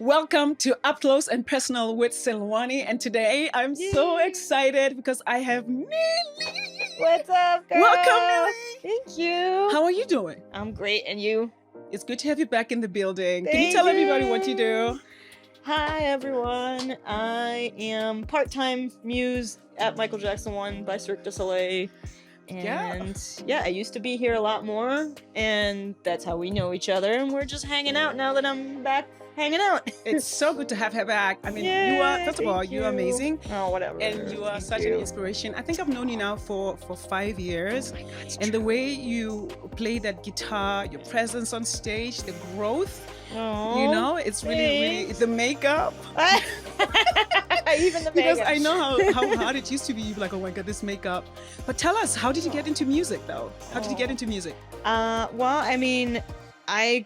Welcome to Up Close and Personal with Selloane, and today I'm so excited because I have Nilli. What's up, girl? Welcome, Nilli. Thank you. How are you doing? I'm great, and you? It's good to have you back in the building. Can Thank you tell you. everybody what you do? Hi, everyone. I am part-time muse at Michael Jackson 1 by Cirque Du Soleil. And yeah, I used to be here a lot more, and that's how we know each other, and we're just hanging out now that I'm back hanging out. It's so good to have her back. I mean, Yay, you are, first of all, you're amazing. Oh, whatever. And you are such an inspiration. I think I've known you now for 5 years. Oh my God, it's And true. the way you play that guitar, your presence on stage, the growth, Aw, you know, it's really, thanks. the makeup. Even the Because makeup. I know how hard it used to be. You'd be like, oh my God, this makeup. But tell us, how did you get into music though? How did you get into music? Well, I mean, I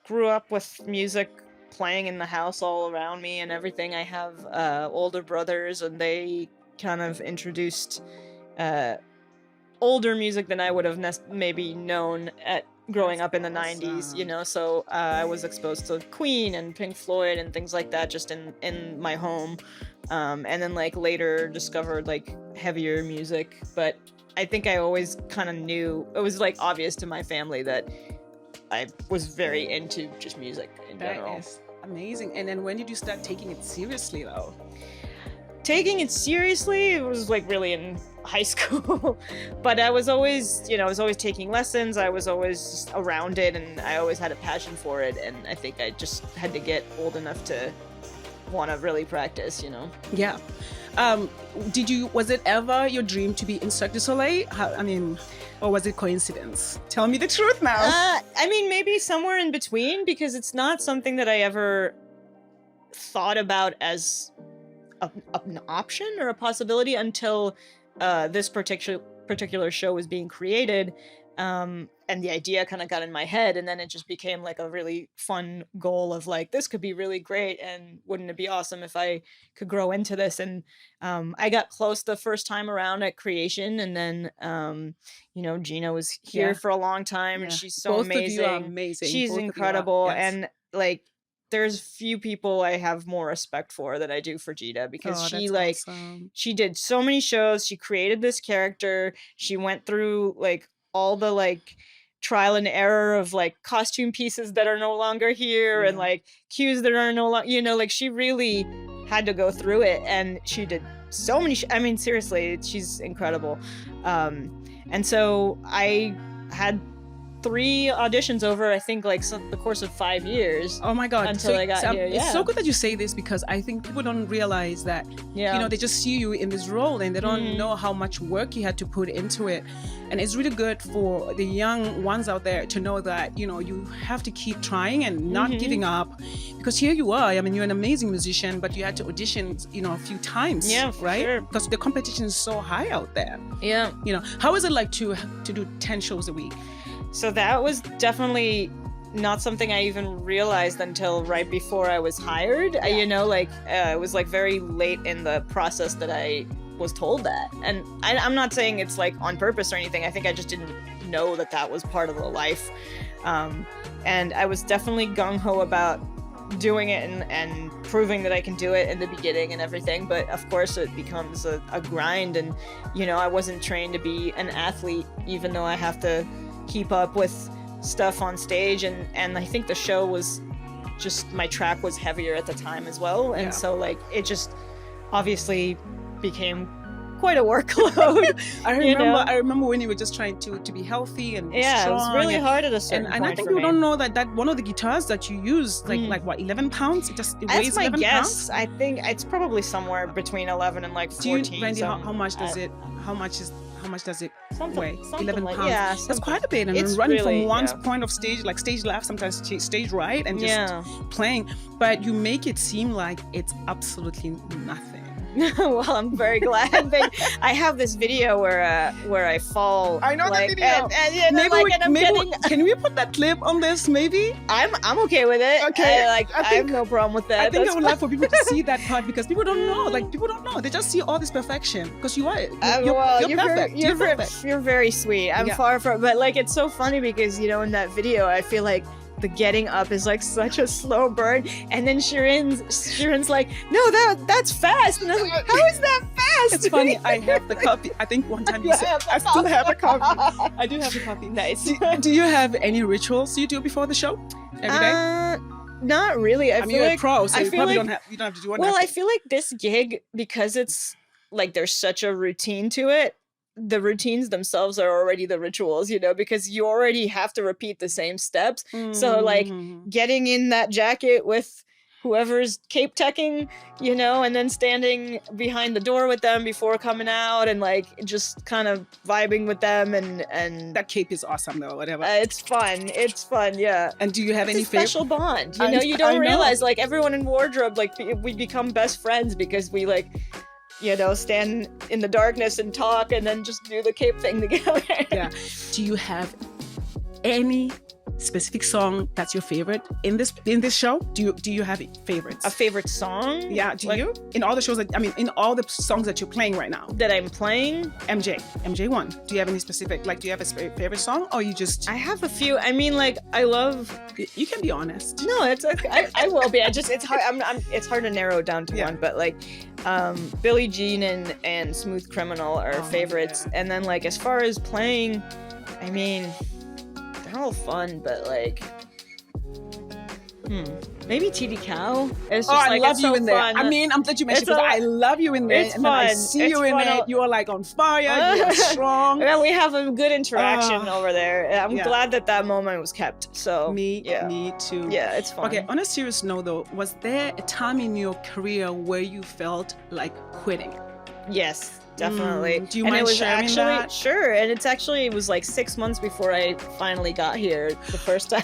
grew up with music playing in the house all around me and everything. I have older brothers, and they kind of introduced older music than I would have maybe known at growing up in the 90s, you know. So I was exposed to Queen and Pink Floyd and things like that just in my home, and then like later discovered like heavier music. But I think I always kind of knew, it was like obvious to my family that I was very into just music in general. That is amazing. And then when did you start taking it seriously though? Taking it seriously, it was like really in high school. But I was always, you know, I was always taking lessons. I was always just around it, and I always had a passion for it. And I think I just had to get old enough to want to really practice, you know? Yeah. Was it ever your dream to be in Cirque Du Soleil? Or was it coincidence? Tell me the truth now. I mean, maybe somewhere in between, because it's not something that I ever thought about as an option or a possibility until this particular show was being created, and the idea kind of got in my head, and then it just became like a really fun goal of like, this could be really great, and wouldn't it be awesome if I could grow into this? And I got close the first time around at creation, and then you know, Gina was here for a long time, and she's so Both amazing. Of you are amazing. She's Both of you are, incredible, yes. and like, there's few people I have more respect for than I do for Gita, because she like awesome. she did so many shows. She created this character. She went through like all the like trial and error of like costume pieces that are no longer here, and like cues that are no longer, you know, like she really had to go through it, and she did so many I mean, seriously, she's incredible. And so I had 3 auditions over, I think, like the course of 5 years. Oh my God! Until I got here. It's so good that you say this, because I think people don't realize that. You know, they just see you in this role, and they don't know how much work you had to put into it. And it's really good for the young ones out there to know that, you know, you have to keep trying and not giving up, because here you are. I mean, you're an amazing musician, but you had to audition, you know, a few times. Yeah, for right? sure. Because the competition is so high out there. Yeah. You know, how is it like to do 10 shows a week? So that was definitely not something I even realized until right before I was hired. You know, like it was like very late in the process that I was told that. And I'm not saying it's like on purpose or anything. I think I just didn't know that that was part of the life. And I was definitely gung-ho about doing it and proving that I can do it in the beginning and everything. But of course it becomes a grind. And, you know, I wasn't trained to be an athlete, even though I have to keep up with stuff on stage, and I think the show was just, my track was heavier at the time as well, and so like it just obviously became quite a workload. I remember when you were just trying to be healthy and strong, it was really hard at a certain point. And I think for people me. don't know that one of the guitars that you use, like what, 11 pounds? It weighs That's my 11 guess. pounds? I think it's probably somewhere between 11 and like 14. Do you, Randy, how much does it? How much does it weigh? 11 like, pounds. yeah, That's quite a bit. And it's running really, from one point of stage, like stage left, sometimes stage right, and just playing. But you make it seem like it's absolutely nothing. Well, I'm very glad. I have this video where I fall. I know like, the video. Can we put that clip on this? Maybe I'm okay with it. Okay, I have no problem with that. I think I would like for people to see that part, because people don't know. Like, people don't know. They just see all this perfection, because you're perfect. You're very sweet. I'm far from, but like, it's so funny because, you know, in that video, I feel like the getting up is like such a slow burn, and then Shirin's like, no, that's fast, and I was like, how is that fast? It's funny. I have the copy. I think one time you said I still have a copy. I do have a copy. Nice. Do you have any rituals you do before the show every day? Not really. I mean, you're like, a pro, so you probably like, don't have to do one. Well, I feel like this gig, because it's like there's such a routine to it, the routines themselves are already the rituals, you know, because you already have to repeat the same steps. So like getting in that jacket with whoever's cape teching, you know, and then standing behind the door with them before coming out, and like just kind of vibing with them, and that cape is awesome though. Whatever. It's fun. Yeah. And do you have any special bond? You know, you don't realize like everyone in wardrobe, like we become best friends because we like, you know, stand in the darkness and talk, and then just do the cape thing together. Yeah. Do you have any specific song that's your favorite in this show? Do you have favorites? A favorite song? Yeah. Do you? In all the shows in all the songs that you're playing right now. That I'm playing? MJ1. Do you have any specific, like, do you have a favorite song, or you just? I have a few. I mean, like, I love. You can be honest. No, it's okay. I will be. It's hard. It's hard to narrow it down to one, but like, Billie Jean and Smooth Criminal are favorites, and then like as far as playing, I mean, they're all fun, but like, maybe TD Cow. It's just I like, love it's you so in there. fun. I mean, I'm glad you mentioned because I love you in there. It's and then I fun. see It's you in fun. there. You are like on fire. You are strong. Yeah, we have a good interaction over there. I'm glad that moment was kept. So me too. Yeah, it's fun. Okay, on a serious note though, was there a time in your career where you felt like quitting? Yes, definitely. Do you mind sharing that? Sure, and it was like 6 months before I finally got here the first time.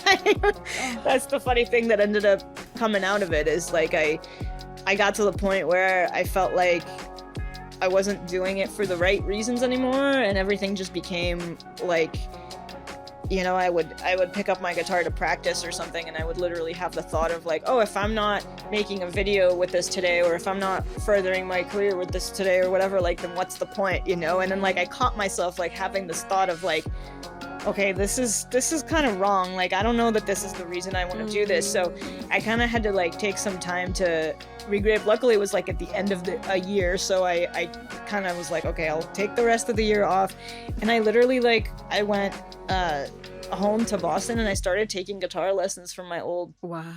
That's the funny thing that ended up coming out of it, is like I got to the point where I felt like I wasn't doing it for the right reasons anymore, and everything just became like, you know, I would pick up my guitar to practice or something, and I would literally have the thought of like, oh, if I'm not making a video with this today, or if I'm not furthering my career with this today, or whatever, like, then what's the point, you know? And then like I caught myself like having this thought of like, okay, this is kind of wrong. Like, I don't know that this is the reason I want to do this. So I kind of had to like take some time to regroup. Luckily, it was like at the end of a year, so I kind of was like, okay, I'll take the rest of the year off. And I literally like I went home to Boston, and I started taking guitar lessons from my old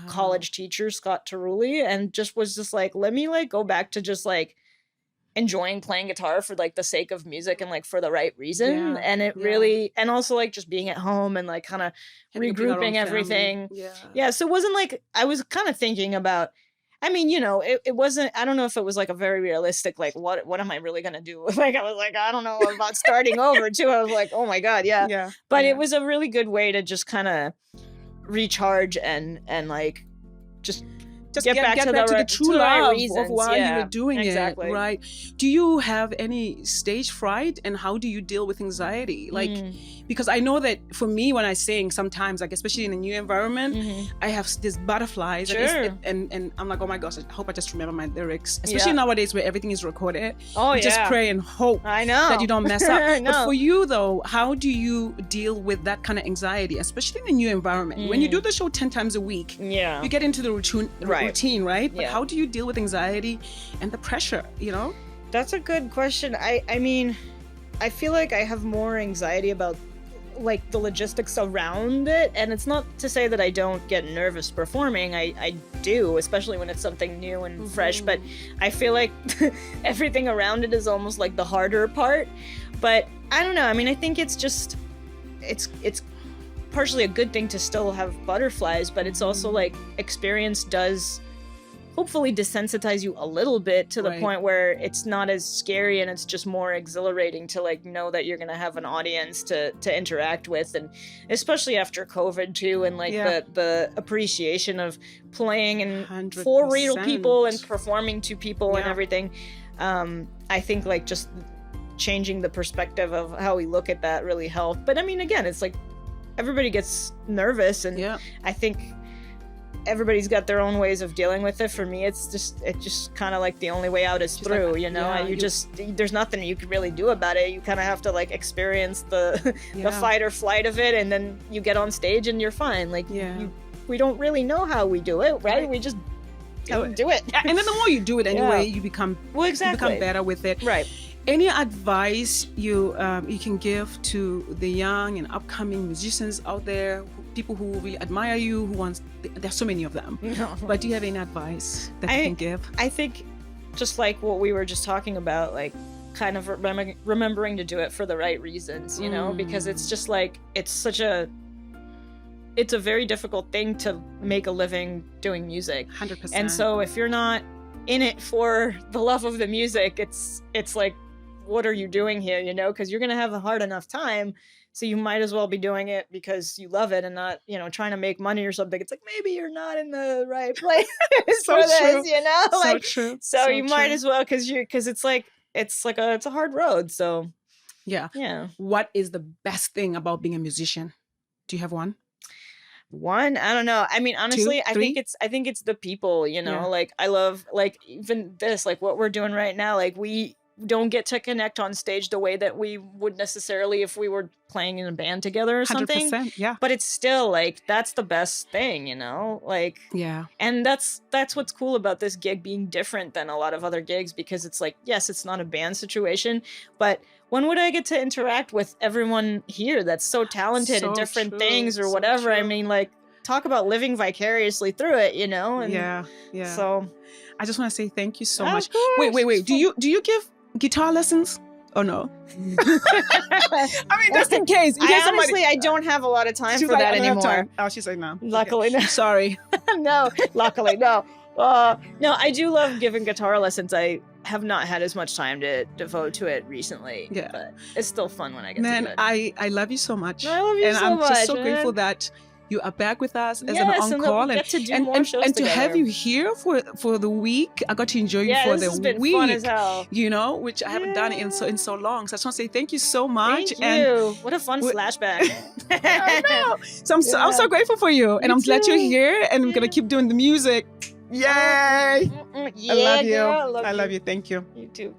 college teacher, Scott Terulli, and was just like, let me like go back to just like enjoying playing guitar for like the sake of music and like for the right reason. And it really, and also like just being at home and like kind of regrouping everything. So it wasn't like, I was kind of thinking about, I mean, you know, it wasn't, I don't know if it was like a very realistic, like, what am I really going to do? Like, I was like, I don't know about starting over too. I was like, oh my God. But it was a really good way to just kind of recharge and like, just get back to the true love of why you were doing it, right? Do you have any stage fright, and how do you deal with anxiety? Like, because I know that for me, when I sing, sometimes, like especially in a new environment, I have these butterflies, and I'm like, oh my gosh, I hope I just remember my lyrics. Especially nowadays where everything is recorded. Just pray and hope that you don't mess up. But for you though, how do you deal with that kind of anxiety, especially in a new environment? When you do the show 10 times a week, you get into the routine, right? But how do you deal with anxiety and the pressure, you know? That's a good question. I mean, I feel like I have more anxiety about like the logistics around it, and it's not to say that I don't get nervous performing. I do, especially when it's something new and fresh, but I feel like everything around it is almost like the harder part. But I don't know, I mean, I think it's just it's partially a good thing to still have butterflies, but it's also like experience does hopefully desensitize you a little bit to the point where it's not as scary, and it's just more exhilarating to like know that you're gonna have an audience to interact with, and especially after COVID too, and like the appreciation of playing and 100%. For real people and performing to people and everything. I think like just changing the perspective of how we look at that really helped. But I mean, again, it's like everybody gets nervous, and I think everybody's got their own ways of dealing with it. For me, it's just kind of like the only way out is through, like, you know. There's nothing you can really do about it. You kind of have to like experience the fight or flight of it, and then you get on stage and you're fine. Like you we don't really know how we do it, right? We just do it. And then the more you do it anyway, you become better with it. Right. Any advice you can give to the young and upcoming musicians out there, people who really admire you, there's so many of them. But do you have any advice that you can give? I think just like what we were just talking about, like kind of remembering to do it for the right reasons, you know, because it's just like, it's a very difficult thing to make a living doing music. 100%. And so if you're not in it for the love of the music, it's like, what are you doing here, you know? Because you're going to have a hard enough time. So you might as well be doing it because you love it and not, you know, trying to make money or something. It's like, maybe you're not in the right place so for true. this, you know? Like, so true. So you might as well, because it's a hard road. So yeah. What is the best thing about being a musician? Do you have one? I don't know. I mean, honestly, 2, 3? I think it's the people, you know, like I love, like even this, like what we're doing right now, like we don't get to connect on stage the way that we would necessarily if we were playing in a band together or something. 100%, yeah. But it's still like, that's the best thing, you know, like, yeah. And that's what's cool about this gig being different than a lot of other gigs, because it's like, yes, it's not a band situation, but when would I get to interact with everyone here that's so talented in different things or whatever? I mean, like, talk about living vicariously through it, you know? And yeah. So I just want to say thank you so much. Course. Wait. Do you give guitar lessons or no? I mean, just in case. Honestly, I don't have a lot of time for that anymore. Oh, she's like, no. Luckily, no. Sorry. No, luckily, no. No, I do love giving guitar lessons. I have not had as much time to devote to it recently. Yeah. But it's still fun when I get to do it. I love you so much. I love you so much. And I'm just so grateful that you are back with us as an encore, and to have you here for the week. I got to enjoy you for the week. Fun as hell. You know, which I haven't done in so long. So I just want to say thank you so much. Thank you. What a fun flashback. I know. So I'm so grateful for you, and I'm glad you're here. And I'm gonna keep doing the music. Yay! Yeah, I love you. Girl, I love you. Thank you. You too.